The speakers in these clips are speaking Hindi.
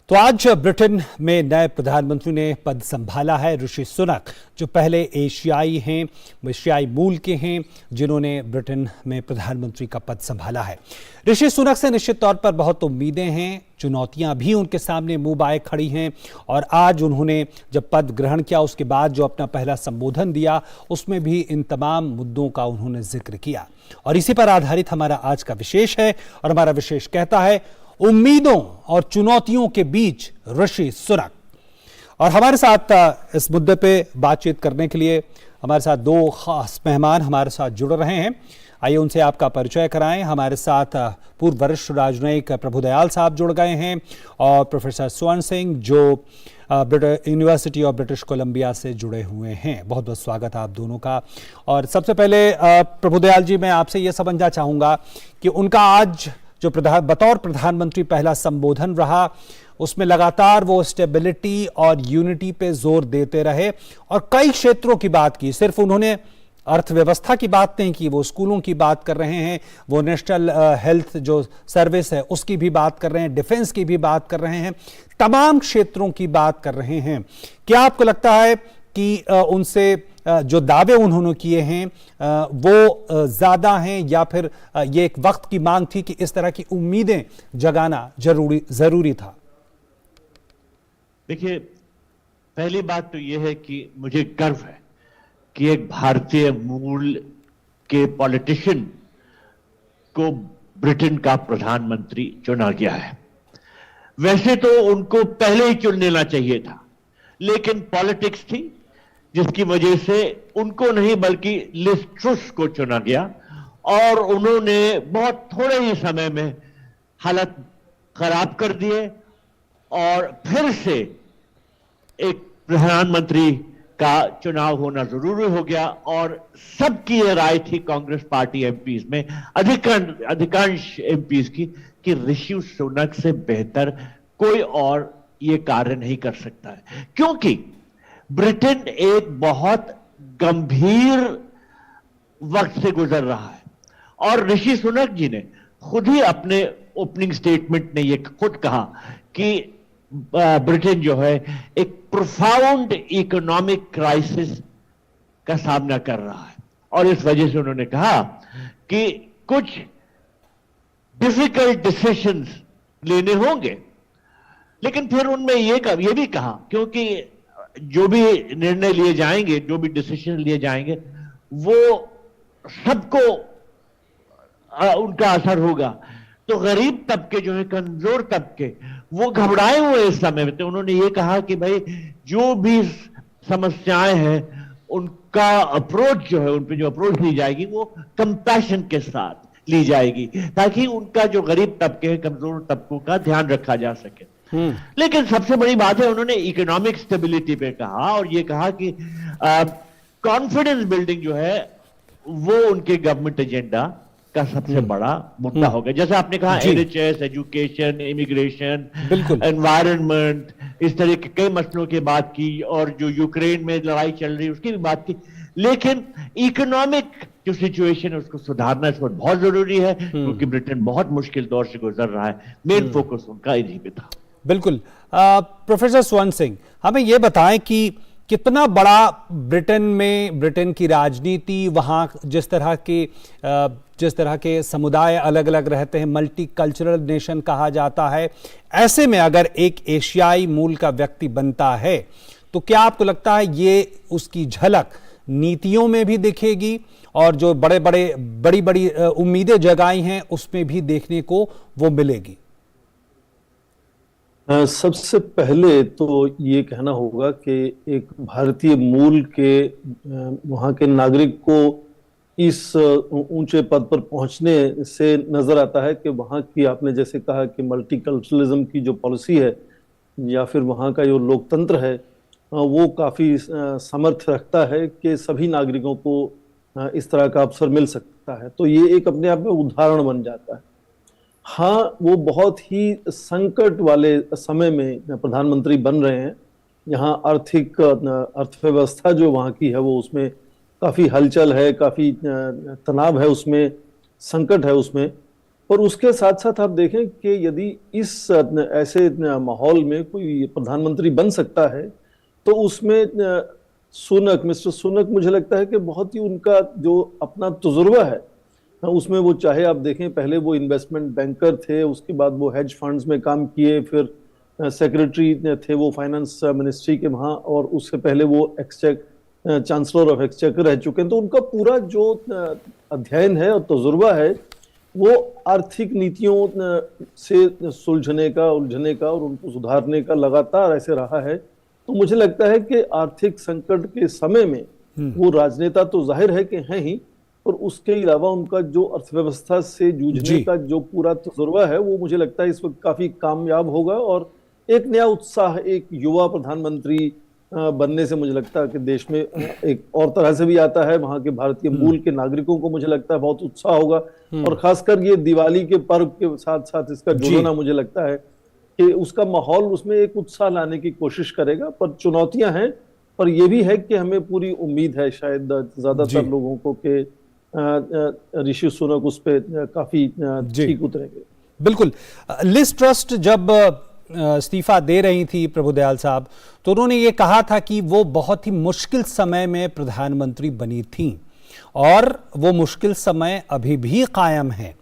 तो आज ब्रिटेन में नए प्रधानमंत्री ने पद संभाला है। ऋषि सुनक जो पहले एशियाई मूल के हैं जिन्होंने ब्रिटेन में प्रधानमंत्री का पद संभाला है। ऋषि सुनक से निश्चित तौर पर बहुत उम्मीदें हैं, चुनौतियां भी उनके सामने मुंह बाए खड़ी हैं और आज उन्होंने जब पद ग्रहण किया उसके बाद जो अपना पहला संबोधन दिया उसमें भी इन तमाम मुद्दों का उन्होंने जिक्र किया और इसी पर आधारित हमारा आज का विशेष है। और हमारा विशेष कहता है उम्मीदों और चुनौतियों के बीच ऋषि सुनक। और हमारे साथ इस मुद्दे पे बातचीत करने के लिए हमारे साथ दो खास मेहमान हमारे साथ जुड़ रहे हैं। आइए उनसे आपका परिचय कराएं। हमारे साथ पूर्व वरिष्ठ राजनयिक प्रभुदयाल साहब जुड़ गए हैं और प्रोफेसर स्वर्ण सिंह जो यूनिवर्सिटी ऑफ ब्रिटिश कोलंबिया से जुड़े हुए हैं। बहुत बहुत स्वागत है आप दोनों का। और सबसे पहले प्रभुदयाल जी, मैं आपसे ये समझना चाहूँगा कि उनका आज जो बतौर प्रधानमंत्री पहला संबोधन रहा उसमें लगातार वो स्टेबिलिटी और यूनिटी पे जोर देते रहे और कई क्षेत्रों की बात की। सिर्फ उन्होंने अर्थव्यवस्था की बात नहीं की, वो स्कूलों की बात कर रहे हैं, वो नेशनल हेल्थ जो सर्विस है उसकी भी बात कर रहे हैं, डिफेंस की भी बात कर रहे हैं, तमाम क्षेत्रों की बात कर रहे हैं। क्या आपको लगता है कि उनसे जो दावे उन्होंने किए हैं वो ज्यादा हैं या फिर ये एक वक्त की मांग थी कि इस तरह की उम्मीदें जगाना जरूरी था? देखिए, पहली बात तो यह है कि मुझे गर्व है कि एक भारतीय मूल के पॉलिटिशियन को ब्रिटेन का प्रधानमंत्री चुना गया है। वैसे तो उनको पहले ही चुन लेना चाहिए था, लेकिन पॉलिटिक्स थी जिसकी वजह से उनको नहीं बल्कि लिज ट्रुस को चुना गया और उन्होंने बहुत थोड़े ही समय में हालत खराब कर दिए और फिर से एक प्रधानमंत्री का चुनाव होना जरूरी हो गया। और सबकी ये राय थी कांग्रेस पार्टी एमपीज में, अधिकांश एमपीज की, कि ऋषि सुनक से बेहतर कोई और ये कार्य नहीं कर सकता है, क्योंकि ब्रिटेन एक बहुत गंभीर वक्त से गुजर रहा है। और ऋषि सुनक जी ने खुद ही अपने ओपनिंग स्टेटमेंट में ये खुद कहा कि ब्रिटेन जो है एक प्रोफाउंड इकोनॉमिक क्राइसिस का सामना कर रहा है और इस वजह से उन्होंने कहा कि कुछ डिफिकल्ट डिसीजंस लेने होंगे। लेकिन फिर उनमें ये भी कहा, क्योंकि जो भी निर्णय लिए जाएंगे, जो भी डिसीजन लिए जाएंगे, वो सबको उनका असर होगा। तो गरीब तबके जो है, कमजोर तबके, वो घबराए हुए इस समय में। तो उन्होंने ये कहा कि भाई जो भी समस्याएं हैं उनका अप्रोच जो है, उन पे जो अप्रोच ली जाएगी वो कंपैशन के साथ ली जाएगी, ताकि उनका जो गरीब तबके हैं, कमजोर तबकों का ध्यान रखा जा सके। लेकिन सबसे बड़ी बात है, उन्होंने इकोनॉमिक स्टेबिलिटी पे कहा और ये कहा कि कॉन्फिडेंस बिल्डिंग जो है वो उनके गवर्नमेंट एजेंडा का सबसे बड़ा मुद्दा हो गया। जैसे आपने कहा, एनएचएस, एजुकेशन, इमिग्रेशन, एनवायरनमेंट, इस तरह के कई मसलों की बात की और जो यूक्रेन में लड़ाई चल रही है उसकी भी बात की। लेकिन इकोनॉमिक जो सिचुएशन है उसको सुधारना इस वक्त बहुत जरूरी है, क्योंकि ब्रिटेन बहुत मुश्किल दौर से गुजर रहा है। मेन फोकस उनका इसी पे था। बिल्कुल। प्रोफेसर स्वर्ण सिंह, हमें यह बताएं कि कितना बड़ा ब्रिटेन की राजनीति, वहाँ जिस तरह के समुदाय अलग अलग रहते हैं, मल्टी कल्चरल नेशन कहा जाता है, ऐसे में अगर एक एशियाई मूल का व्यक्ति बनता है तो क्या आपको लगता है ये उसकी झलक नीतियों में भी दिखेगी और जो बड़ी उम्मीदें जगाई हैं उसमें भी देखने को वो मिलेगी? सबसे पहले तो ये कहना होगा कि एक भारतीय मूल के वहाँ के नागरिक को इस ऊंचे पद पर पहुंचने से नजर आता है कि वहाँ की, आपने जैसे कहा कि मल्टीकल्चरलिज्म की जो पॉलिसी है या फिर वहाँ का जो लोकतंत्र है वो काफ़ी सामर्थ्य रखता है कि सभी नागरिकों को इस तरह का अवसर मिल सकता है। तो ये एक अपने आप में उदाहरण बन जाता है। हाँ, वो बहुत ही संकट वाले समय में प्रधानमंत्री बन रहे हैं। यहाँ अर्थव्यवस्था जो वहाँ की है वो उसमें काफ़ी हलचल है, काफ़ी तनाव है, उसमें संकट है उसमें। और उसके साथ साथ आप देखें कि यदि इस ऐसे माहौल में कोई प्रधानमंत्री बन सकता है, तो उसमें मिस्टर सुनक मुझे लगता है कि बहुत ही उनका जो अपना तजुर्बा है, उसमें वो चाहे आप देखें पहले वो इन्वेस्टमेंट बैंकर थे, उसके बाद वो हेज फंड्स में काम किए, फिर सेक्रेटरी थे वो फाइनेंस मिनिस्ट्री के वहाँ, और उससे पहले वो चांसलर ऑफ एक्सचेकर रह चुके हैं। तो उनका पूरा जो अध्ययन है और तजुर्बा है वो आर्थिक नीतियों से सुलझने का, उलझने का और उनको सुधारने का लगातार ऐसे रहा है। तो मुझे लगता है कि आर्थिक संकट के समय में वो राजनेता तो जाहिर है कि हैं ही, और उसके अलावा उनका जो अर्थव्यवस्था से जूझने का जो पूरा तजुर्बा है वो मुझे लगता है इस वक्त काफी कामयाब होगा। और एक नया उत्साह, एक युवा प्रधानमंत्री बनने से मुझे लगता है कि देश में एक और तरह से भी आता है। वहां के भारतीय मूल के नागरिकों को मुझे लगता है बहुत उत्साह होगा, और खासकर ये दिवाली के पर्व के साथ साथ इसका जुड़ना मुझे लगता है कि उसका माहौल, उसमें एक उत्साह लाने की कोशिश करेगा। पर चुनौतियां हैं, पर यह भी है कि हमें पूरी उम्मीद है शायद ज्यादातर लोगों को कि ऋषि सुनक उस पर काफी ठीक उतरेंगे। बिल्कुल। लिज ट्रस्ट जब इस्तीफा दे रही थी प्रभुदयाल साहब, तो उन्होंने ये कहा था कि वो बहुत ही मुश्किल समय में प्रधानमंत्री बनी थी और वो मुश्किल समय अभी भी कायम है।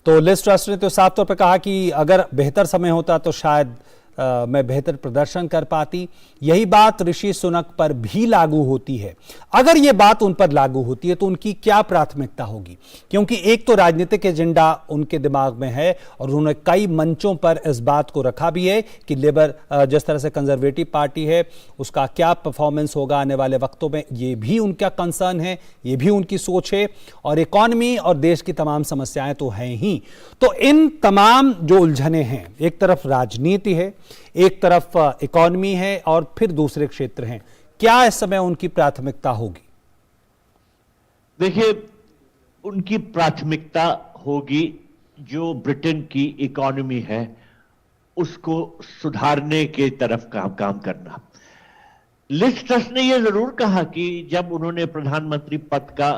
तो लिज ट्रस्ट ने तो साफ तौर पर कहा कि अगर बेहतर समय होता तो शायद मैं बेहतर प्रदर्शन कर पाती। यही बात ऋषि सुनक पर भी लागू होती है। अगर यह बात उन पर लागू होती है तो उनकी क्या प्राथमिकता होगी? क्योंकि एक तो राजनीतिक एजेंडा उनके दिमाग में है और उन्होंने कई मंचों पर इस बात को रखा भी है कि लेबर, जिस तरह से कंजर्वेटिव पार्टी है, उसका क्या परफॉर्मेंस होगा आने वाले वक्तों में, ये भी उनका कंसर्न है, ये भी उनकी सोच है। और इकॉनमी और देश की तमाम समस्याएं तो हैं ही। तो इन तमाम जो उलझने हैं, एक तरफ राजनीति है, एक तरफ इकॉनमी है और फिर दूसरे क्षेत्र हैं, क्या इस समय उनकी प्राथमिकता होगी? देखिए, उनकी प्राथमिकता होगी जो ब्रिटेन की इकॉनमी है उसको सुधारने के तरफ काम करना। लिज ट्रस ने यह जरूर कहा कि जब उन्होंने प्रधानमंत्री पद का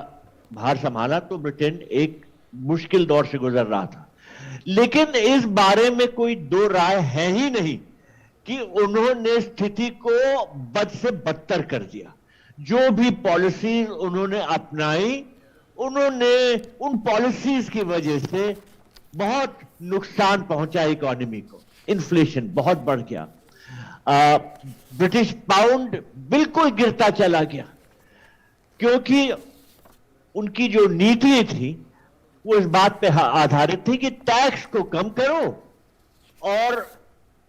भार संभाला तो ब्रिटेन एक मुश्किल दौर से गुजर रहा था, लेकिन इस बारे में कोई दो राय है ही नहीं कि उन्होंने स्थिति को बद से बदतर कर दिया। जो भी पॉलिसीज उन्होंने अपनाई, उन्होंने उन पॉलिसीज की वजह से बहुत नुकसान पहुंचा इकोनॉमी को। इन्फ्लेशन बहुत बढ़ गया, ब्रिटिश पाउंड बिल्कुल गिरता चला गया, क्योंकि उनकी जो नीति थी वो इस बात पे आधारित थी कि टैक्स को कम करो और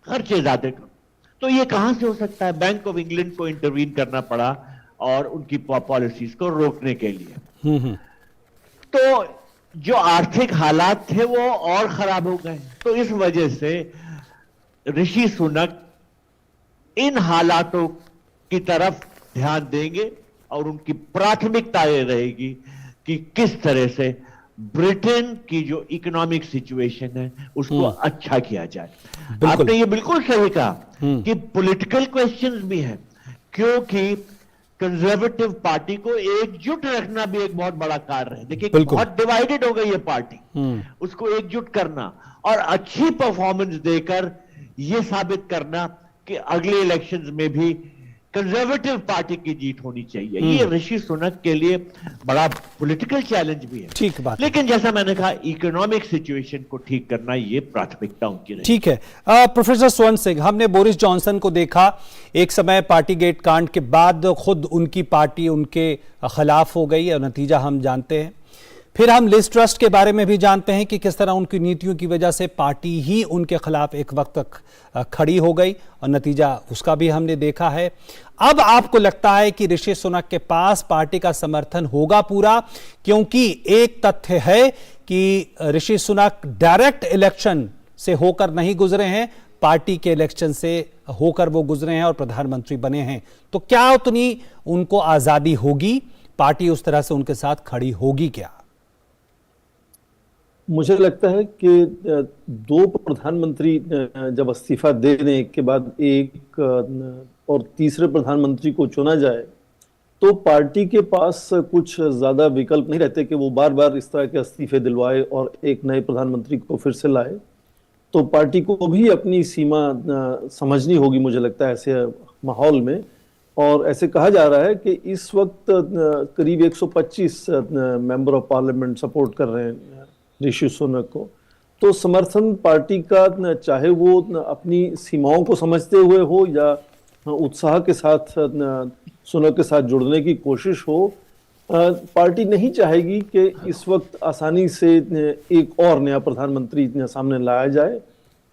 खर्चे ज्यादा करो। तो ये कहां से हो सकता है? बैंक ऑफ इंग्लैंड को इंटरवीन करना पड़ा और उनकी पॉलिसीज को रोकने के लिए। तो जो आर्थिक हालात थे वो और खराब हो गए। तो इस वजह से ऋषि सुनक इन हालातों की तरफ ध्यान देंगे और उनकी प्राथमिकता ये रहेगी कि किस तरह से ब्रिटेन की जो इकोनॉमिक सिचुएशन है उसको अच्छा किया जाए। आपने ये बिल्कुल सही कहा कि पॉलिटिकल क्वेश्चंस भी हैं, क्योंकि कंजर्वेटिव पार्टी को एकजुट रखना भी एक बहुत बड़ा कार्य है। देखिए, बहुत डिवाइडेड हो गई है पार्टी, उसको एकजुट करना और अच्छी परफॉर्मेंस देकर यह साबित करना कि अगले इलेक्शंस में भी कंजर्वेटिव पार्टी की जीत होनी चाहिए। ये ऋषि सुनक के लिए बड़ा पॉलिटिकल चैलेंज भी है। ठीक बात। लेकिन जैसा मैंने कहा, इकोनॉमिक सिचुएशन को ठीक करना ये प्राथमिकता उनकी रही। ठीक है। प्रोफेसर स्वर्ण सिंह, हमने बोरिस जॉनसन को देखा एक समय पार्टी गेट कांड के बाद खुद उनकी पार्टी उनके खिलाफ हो गई और नतीजा हम जानते हैं। फिर हम लिज ट्रस्ट के बारे में भी जानते हैं कि किस तरह उनकी नीतियों की वजह से पार्टी ही उनके खिलाफ एक वक्त तक खड़ी हो गई और नतीजा उसका भी हमने देखा है। अब आपको लगता है कि ऋषि सुनक के पास पार्टी का समर्थन होगा पूरा? क्योंकि एक तथ्य है कि ऋषि सुनक डायरेक्ट इलेक्शन से होकर नहीं गुजरे हैं, पार्टी के इलेक्शन से होकर वो गुजरे हैं और प्रधानमंत्री बने हैं। तो क्या उतनी उनको आजादी होगी? पार्टी उस तरह से उनके साथ खड़ी होगी क्या? मुझे लगता है कि दो प्रधानमंत्री जब इस्तीफा देने के बाद एक और तीसरे प्रधानमंत्री को चुना जाए तो पार्टी के पास कुछ ज्यादा विकल्प नहीं रहते कि वो बार बार इस तरह के इस्तीफे दिलवाए और एक नए प्रधानमंत्री को फिर से लाए। तो पार्टी को भी अपनी सीमा समझनी होगी मुझे लगता है ऐसे माहौल में। और ऐसे कहा जा रहा है कि इस वक्त करीब 125 मेंबर ऑफ पार्लियामेंट सपोर्ट कर रहे हैं ऋषि सुनक को। तो समर्थन पार्टी का चाहे वो अपनी सीमाओं को समझते हुए हो या उत्साह के साथ सुनक के साथ जुड़ने की कोशिश हो, पार्टी नहीं चाहेगी कि इस वक्त आसानी से एक और नया प्रधानमंत्री सामने लाया जाए।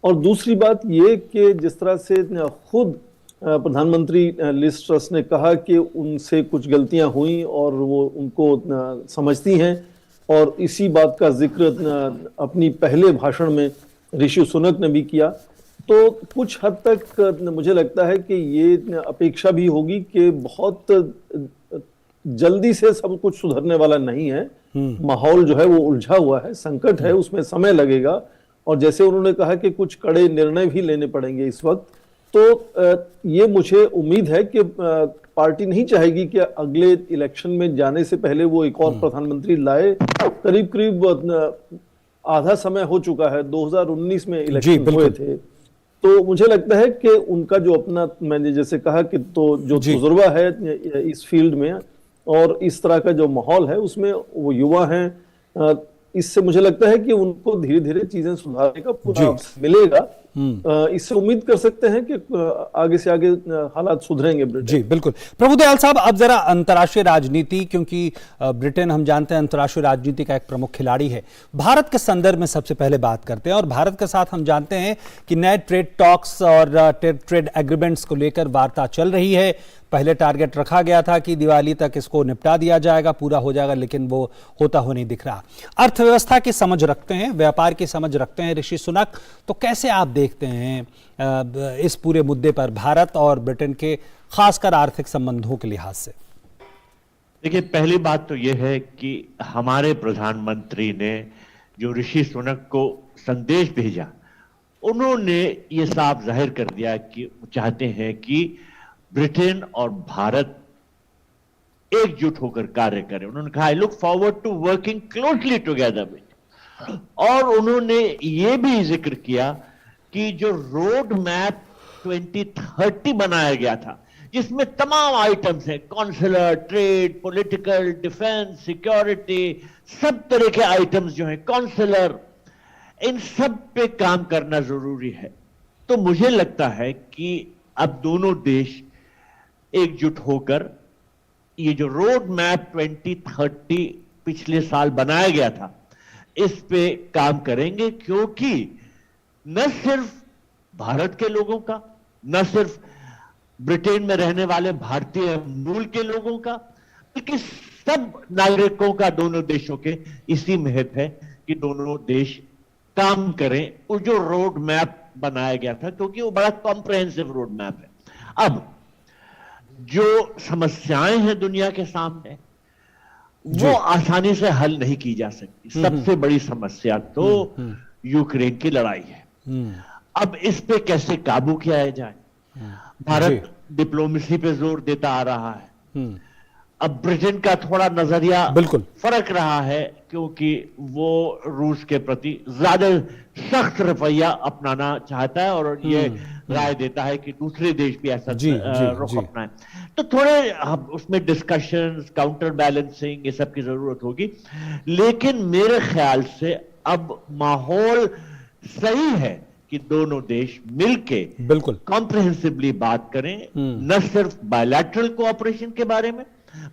और दूसरी बात ये कि जिस तरह से खुद प्रधानमंत्री लिज ट्रस ने कहा कि उनसे कुछ गलतियां हुई और वो उनको समझती हैं, और इसी बात का जिक्र अपनी पहले भाषण में ऋषि सुनक ने भी किया, तो कुछ हद तक मुझे लगता है कि ये अपेक्षा भी होगी कि बहुत जल्दी से सब कुछ सुधरने वाला नहीं है। माहौल जो है वो उलझा हुआ है, संकट है, उसमें समय लगेगा। और जैसे उन्होंने कहा कि कुछ कड़े निर्णय भी लेने पड़ेंगे इस वक्त, तो ये मुझे उम्मीद है कि पार्टी नहीं चाहेगी कि अगले इलेक्शन में जाने से पहले वो एक और प्रधानमंत्री लाए। करीब करीब आधा समय हो चुका है, 2019 में इलेक्शन हुए थे। तो मुझे लगता है कि उनका जो अपना, मैंने जैसे कहा कि तो जो तजुर्बा है इस फील्ड में और इस तरह का जो माहौल है उसमें वो युवा हैं, इससे मुझे लगता है कि उनको धीरे धीरे चीजें सुधारने का पूरा मिलेगा। इससे उम्मीद कर सकते हैं कि आगे से आगे हालात सुधरेंगे ब्रिटेन। जी बिल्कुल। प्रभुदयाल साहब, अब जरा अंतर्राष्ट्रीय राजनीति, क्योंकि ब्रिटेन हम जानते हैं अंतर्राष्ट्रीय राजनीति का एक प्रमुख खिलाड़ी है, भारत के संदर्भ में सबसे पहले बात करते हैं। और भारत के साथ हम जानते हैं कि नए ट्रेड टॉक्स और ट्रेड एग्रीमेंट्स को लेकर वार्ता चल रही है। पहले टारगेट रखा गया था कि दिवाली तक इसको निपटा दिया जाएगा, पूरा हो जाएगा, लेकिन वो होता हो नहीं दिख रहा। अर्थव्यवस्था की समझ रखते हैं, व्यापार की समझ रखते हैं ऋषि सुनक, तो कैसे आप देखते हैं इस पूरे मुद्दे पर भारत और ब्रिटेन के खासकर आर्थिक संबंधों के लिहाज से? देखिए, पहली बात तो यह है कि हमारे प्रधानमंत्री ने जो ऋषि सुनक को संदेश भेजा, उन्होंने ये साफ जाहिर कर दिया कि वो चाहते हैं कि ब्रिटेन और भारत एकजुट होकर कार्य करें। उन्होंने कहा, I look forward to working closely together with, और उन्होंने ये भी जिक्र किया कि जो रोड मैप 2030 बनाया गया था, जिसमें तमाम आइटम्स हैं, consular, trade, political, defence, security, सब तरह के आइटम्स जो हैं, कॉन्सुलर, इन सब पे काम करना जरूरी है। तो मुझे लगता है कि अब दोनों देश एकजुट होकर ये जो रोड मैप 2030 पिछले साल बनाया गया था, इस पे काम करेंगे, क्योंकि न सिर्फ भारत के लोगों का, न सिर्फ ब्रिटेन में रहने वाले भारतीय मूल के लोगों का, बल्कि सब नागरिकों का, दोनों देशों के इसी में हित है कि दोनों देश काम करें और जो रोड मैप बनाया गया था, क्योंकि वो बड़ा कॉम्प्रहेंसिव रोड मैप है। अब जो समस्याएं हैं दुनिया के सामने, वो आसानी से हल नहीं की जा सकती। सबसे बड़ी समस्या तो यूक्रेन की लड़ाई है। अब इस पे कैसे काबू किया जाए? भारत डिप्लोमेसी पे जोर देता आ रहा है। अब ब्रिटेन का थोड़ा नजरिया बिल्कुल फर्क रहा है, क्योंकि वो रूस के प्रति ज्यादा सख्त रवैया अपनाना चाहता है और ये राय देता है कि दूसरे देश भी ऐसा रुख अपनाएं। तो थोड़े उसमें डिस्कशंस, काउंटर बैलेंसिंग, ये सब की जरूरत होगी। लेकिन मेरे ख्याल से अब माहौल सही है कि दोनों देश मिलके बिल्कुल कॉम्प्रिहेंसिवली बात करें, न सिर्फ बायलैटरल कोऑपरेशन के बारे में,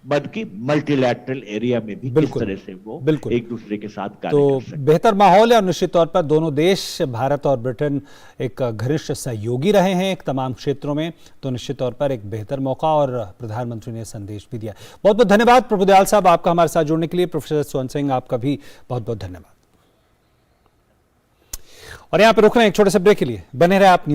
बल्कि मल्टीलैटरल एरिया में भी किस तरह से वो एक दूसरे के साथ कार्य कर सकते हैं। बेहतर माहौल है और निश्चित तौर पर दोनों देश, भारत और ब्रिटेन, एक घनिष्ठ सहयोगी रहे हैं एक तमाम क्षेत्रों में, तो निश्चित तौर पर एक बेहतर मौका, और प्रधानमंत्री ने संदेश भी दिया। बहुत बहुत धन्यवाद प्रभुदयाल साहब आपका हमारे साथ जुड़ने के लिए। प्रोफेसर स्वर्ण सिंह, आपका भी बहुत बहुत धन्यवाद। और यहाँ पे रुक रहे हैं एक छोटे से ब्रेक के लिए, बने रहे आप न्यूज